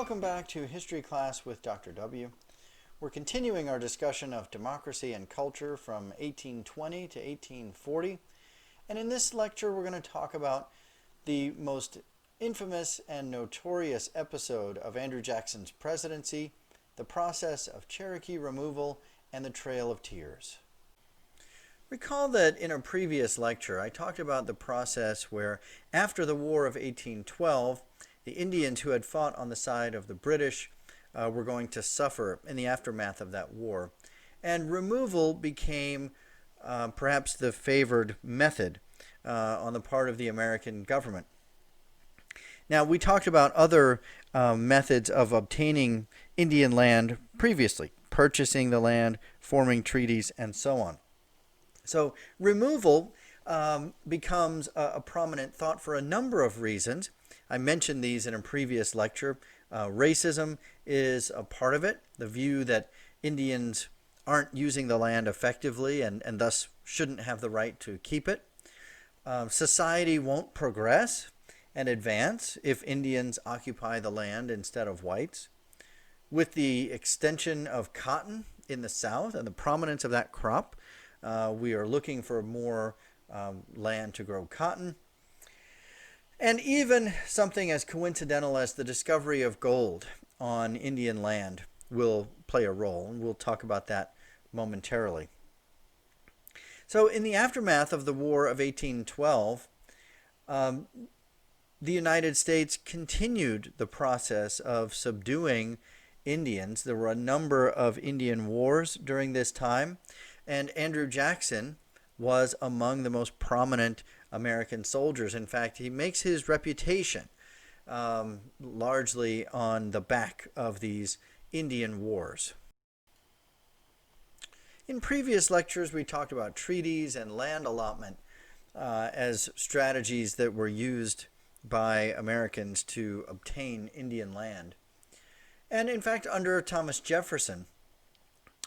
Welcome back to History Class with Dr. W. We're continuing our discussion of democracy and culture from 1820 to 1840. And in this lecture, we're going to talk about the most infamous and notorious episode of Andrew Jackson's presidency, the process of Cherokee Removal and the Trail of Tears. Recall that in a previous lecture, I talked about the process where, after the War of 1812, the Indians who had fought on the side of the British were going to suffer in the aftermath of that war. And removal became perhaps the favored method on the part of the American government. Now, we talked about other methods of obtaining Indian land previously, purchasing the land, forming treaties, and so on. So removal becomes a prominent thought for a number of reasons. I mentioned these in a previous lecture. Racism is a part of it, the view that Indians aren't using the land effectively and thus shouldn't have the right to keep it. Society won't progress and advance if Indians occupy the land instead of whites. With the extension of cotton in the South and the prominence of that crop, we are looking for more land to grow cotton. And even something as coincidental as the discovery of gold on Indian land will play a role, and we'll talk about that momentarily. So in the aftermath of the War of 1812, the United States continued the process of subduing Indians. There were a number of Indian wars during this time, and Andrew Jackson was among the most prominent American soldiers. In fact, he makes his reputation largely on the back of these Indian wars. In previous lectures, we talked about treaties and land allotment as strategies that were used by Americans to obtain Indian land. And in fact, under Thomas Jefferson,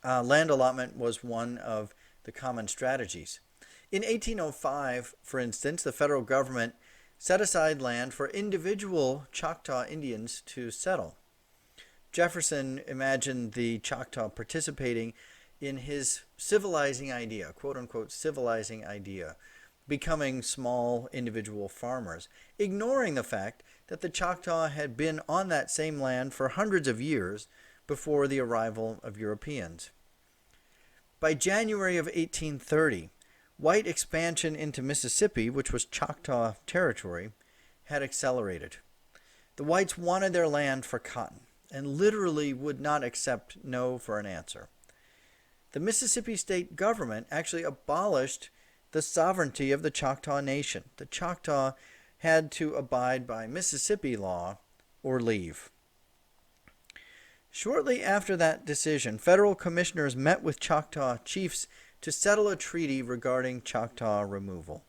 land allotment was one of the common strategies. In 1805, for instance, the federal government set aside land for individual Choctaw Indians to settle. Jefferson imagined the Choctaw participating in his civilizing idea, quote-unquote civilizing idea, becoming small individual farmers, ignoring the fact that the Choctaw had been on that same land for hundreds of years before the arrival of Europeans. By January of 1830, white expansion into Mississippi, which was Choctaw territory, had accelerated. The whites wanted their land for cotton and literally would not accept no for an answer. The Mississippi state government actually abolished the sovereignty of the Choctaw Nation. The Choctaw had to abide by Mississippi law or leave. Shortly after that decision, federal commissioners met with Choctaw chiefs to settle a treaty regarding Choctaw removal.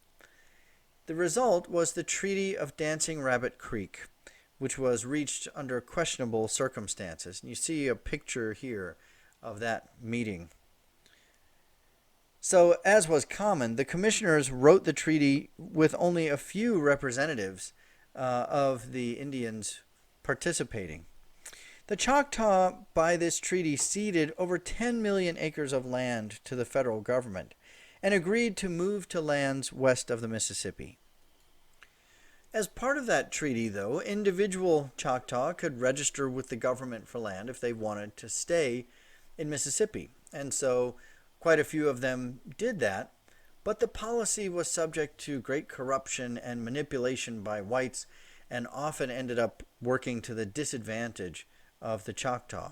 The result was the Treaty of Dancing Rabbit Creek, which was reached under questionable circumstances. And you see a picture here of that meeting. So, as was common, the commissioners wrote the treaty with only a few representatives of the Indians participating. The Choctaw, by this treaty, ceded over 10 million acres of land to the federal government and agreed to move to lands west of the Mississippi. As part of that treaty, though, individual Choctaw could register with the government for land if they wanted to stay in Mississippi. And so quite a few of them did that, but the policy was subject to great corruption and manipulation by whites and often ended up working to the disadvantage of the Choctaw.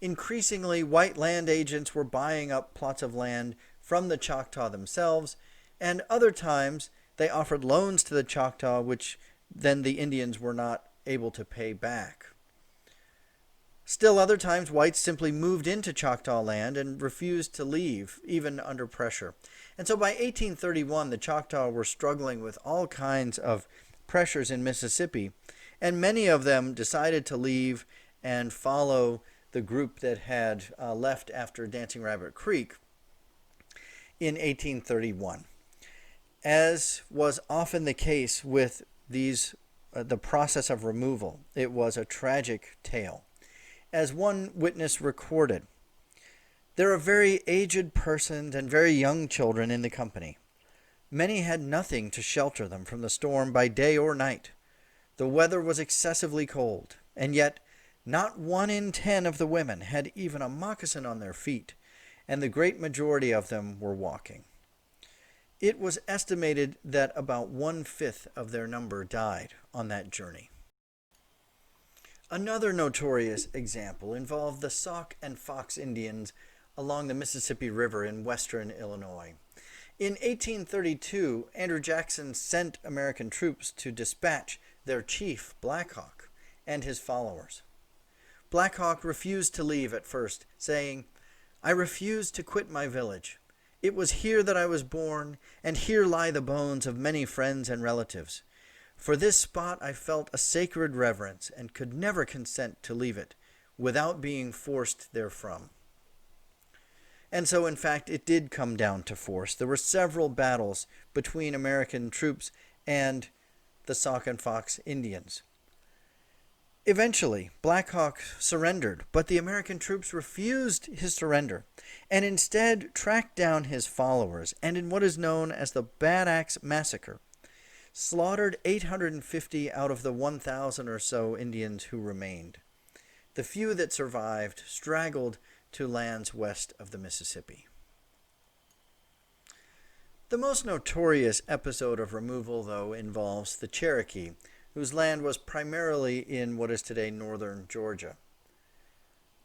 Increasingly, white land agents were buying up plots of land from the Choctaw themselves, and other times they offered loans to the Choctaw, which then the Indians were not able to pay back. Still other times, whites simply moved into Choctaw land and refused to leave, even under pressure. And so by 1831, the Choctaw were struggling with all kinds of pressures in Mississippi, and many of them decided to leave and follow the group that had left after Dancing Rabbit Creek in 1831. As was often the case with these the process of removal. It was a tragic tale. As one witness recorded, "There are very aged persons and very young children in the company. Many had nothing to shelter them from the storm by day or night. The weather was excessively cold, and yet not 1 in 10 of the women had even a moccasin on their feet, and the great majority of them were walking. It was estimated that about 1/5 of their number died on that journey." Another notorious example involved the Sauk and Fox Indians along the Mississippi River in western Illinois. In 1832, Andrew Jackson sent American troops to dispatch their chief, Black Hawk, and his followers. Black Hawk refused to leave at first, saying, "I refuse to quit my village. It was here that I was born, and here lie the bones of many friends and relatives. For this spot I felt a sacred reverence, and could never consent to leave it, without being forced therefrom." And so, in fact, it did come down to force. There were several battles between American troops and the Sauk and Fox Indians. Eventually, Black Hawk surrendered, but the American troops refused his surrender and instead tracked down his followers and, in what is known as the Bad Axe Massacre, slaughtered 850 out of the 1,000 or so Indians who remained. The few that survived straggled to lands west of the Mississippi. The most notorious episode of removal, though, involves the Cherokee, whose land was primarily in what is today northern Georgia.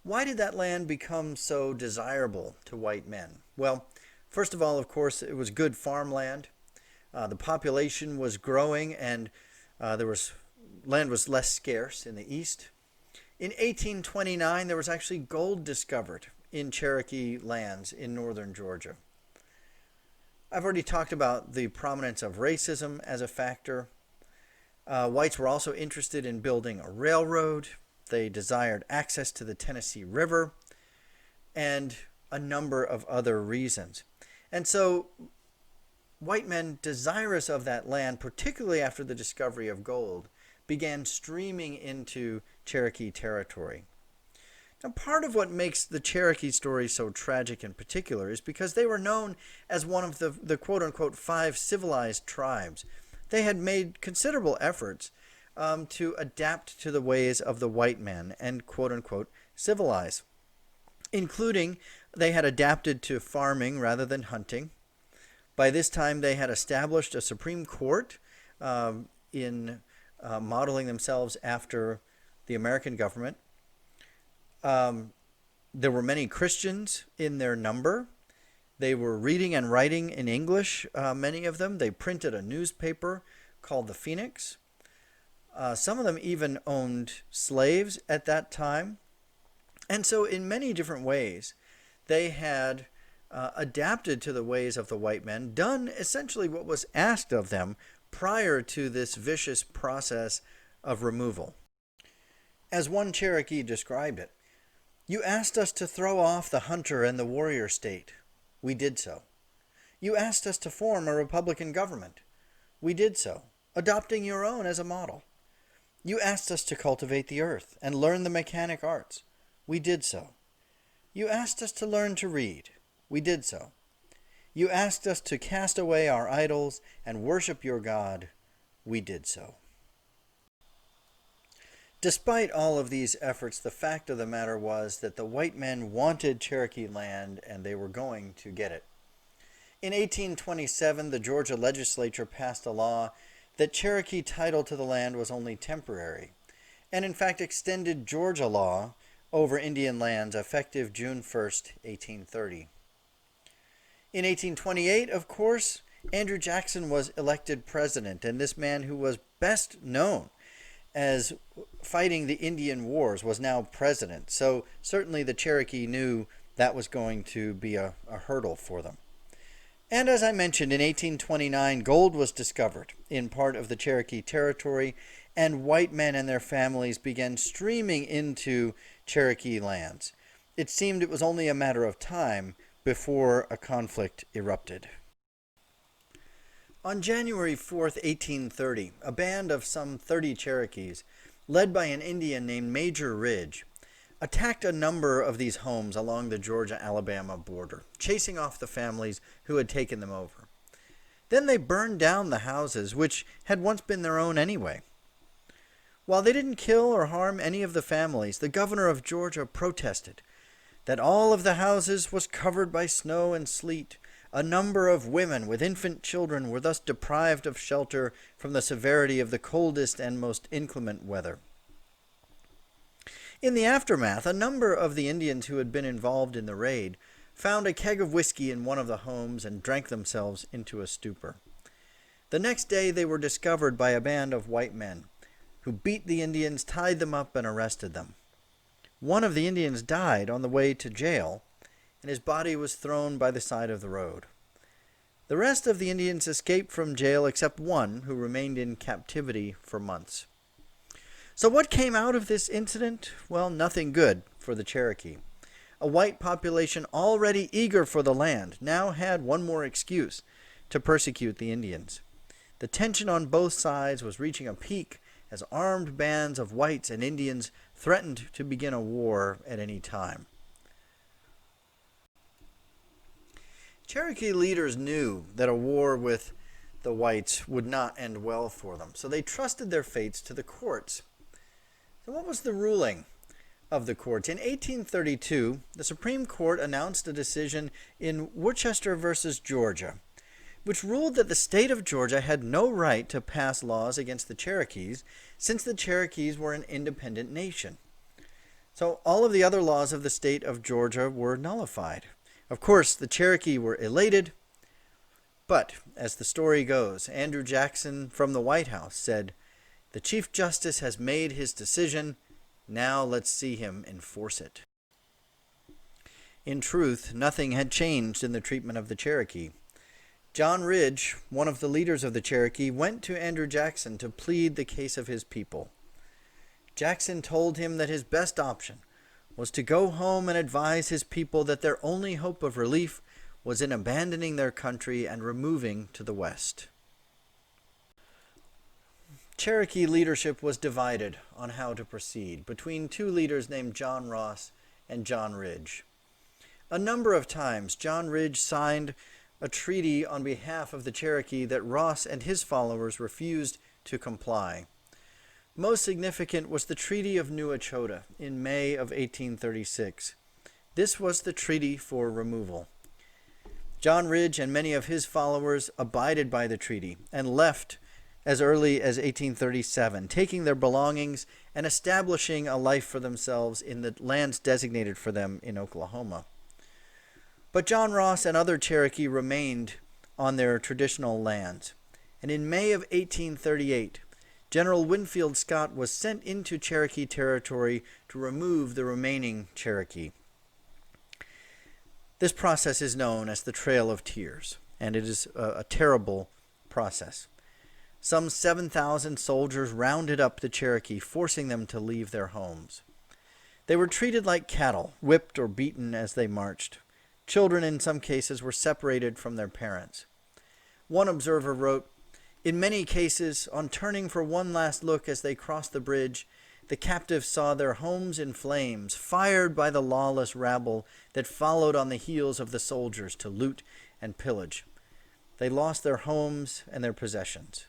Why did that land become so desirable to white men? Well, first of all, of course, it was good farmland. The population was growing, and land was less scarce in the east. In 1829, there was actually gold discovered in Cherokee lands in northern Georgia. I've already talked about the prominence of racism as a factor. Whites were also interested in building a railroad. They desired access to the Tennessee River, and a number of other reasons. And so white men desirous of that land, particularly after the discovery of gold, began streaming into Cherokee territory. Now, part of what makes the Cherokee story so tragic in particular is because they were known as one of the quote-unquote 5 civilized tribes. They had made considerable efforts to adapt to the ways of the white men and quote-unquote civilize, including they had adapted to farming rather than hunting. By this time, they had established a Supreme Court in modeling themselves after the American government. There were many Christians in their number. They were reading and writing in English, many of them. They printed a newspaper called the Phoenix. Some of them even owned slaves at that time. And so in many different ways, they had adapted to the ways of the white men, done essentially what was asked of them prior to this vicious process of removal. As one Cherokee described it, "You asked us to throw off the hunter and the warrior state. We did so. You asked us to form a republican government. We did so, adopting your own as a model. You asked us to cultivate the earth and learn the mechanic arts. We did so. You asked us to learn to read. We did so. You asked us to cast away our idols and worship your God. We did so." Despite all of these efforts, the fact of the matter was that the white men wanted Cherokee land, and they were going to get it. In 1827, the Georgia legislature passed a law that Cherokee title to the land was only temporary, and in fact extended Georgia law over Indian lands effective June 1st, 1830. In 1828, of course, Andrew Jackson was elected president, and this man who was best known as fighting the Indian Wars was now president. So certainly the Cherokee knew that was going to be a hurdle for them. And as I mentioned, in 1829, gold was discovered in part of the Cherokee territory, and white men and their families began streaming into Cherokee lands. It seemed it was only a matter of time before a conflict erupted. On January 4th, 1830, a band of some 30 Cherokees, led by an Indian named Major Ridge, attacked a number of these homes along the Georgia-Alabama border, chasing off the families who had taken them over. Then they burned down the houses, which had once been their own anyway. While they didn't kill or harm any of the families, the governor of Georgia protested that all of the houses was covered by snow and sleet. A number of women with infant children were thus deprived of shelter from the severity of the coldest and most inclement weather. In the aftermath, a number of the Indians who had been involved in the raid found a keg of whiskey in one of the homes and drank themselves into a stupor. The next day they were discovered by a band of white men, who beat the Indians, tied them up, and arrested them. One of the Indians died on the way to jail, and his body was thrown by the side of the road. The rest of the Indians escaped from jail except one, who remained in captivity for months. So what came out of this incident? Well, nothing good for the Cherokee. A white population already eager for the land now had one more excuse to persecute the Indians. The tension on both sides was reaching a peak as armed bands of whites and Indians threatened to begin a war at any time. Cherokee leaders knew that a war with the whites would not end well for them, so they trusted their fates to the courts. So what was the ruling of the courts? In 1832, the Supreme Court announced a decision in Worcester versus Georgia, which ruled that the state of Georgia had no right to pass laws against the Cherokees, since the Cherokees were an independent nation. So all of the other laws of the state of Georgia were nullified. Of course, the Cherokee were elated, but as the story goes, Andrew Jackson from the White House said, "The Chief Justice has made his decision. Now let's see him enforce it." In truth, nothing had changed in the treatment of the Cherokee. John Ridge, one of the leaders of the Cherokee, went to Andrew Jackson to plead the case of his people. Jackson told him that his best option was to go home and advise his people that their only hope of relief was in abandoning their country and removing to the west. Cherokee leadership was divided on how to proceed between two leaders named John Ross and John Ridge. A number of times, John Ridge signed a treaty on behalf of the Cherokee that Ross and his followers refused to comply. Most significant was the Treaty of New Echota in May of 1836. This was the treaty for removal. John Ridge and many of his followers abided by the treaty and left as early as 1837, taking their belongings and establishing a life for themselves in the lands designated for them in Oklahoma. But John Ross and other Cherokee remained on their traditional lands, and in May of 1838, General Winfield Scott was sent into Cherokee territory to remove the remaining Cherokee. This process is known as the Trail of Tears, and it is a terrible process. Some 7,000 soldiers rounded up the Cherokee, forcing them to leave their homes. They were treated like cattle, whipped or beaten as they marched. Children in some cases were separated from their parents. One observer wrote, "In many cases, on turning for one last look as they crossed the bridge, the captives saw their homes in flames, fired by the lawless rabble that followed on the heels of the soldiers to loot and pillage. They lost their homes and their possessions."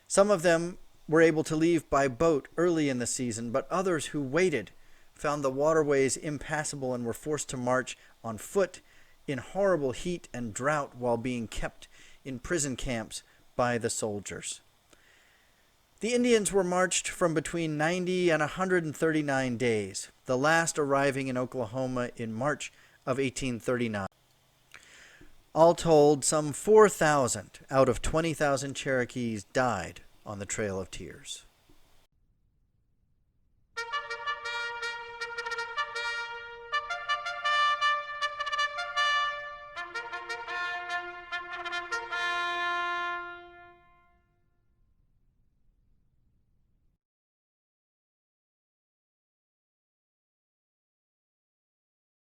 Some of them were able to leave by boat early in the season, but others who waited found the waterways impassable and were forced to march on foot in horrible heat and drought while being kept in prison camps by the soldiers. The Indians were marched from between 90 and 139 days, the last arriving in Oklahoma in March of 1839. All told, some 4,000 out of 20,000 Cherokees died on the Trail of Tears.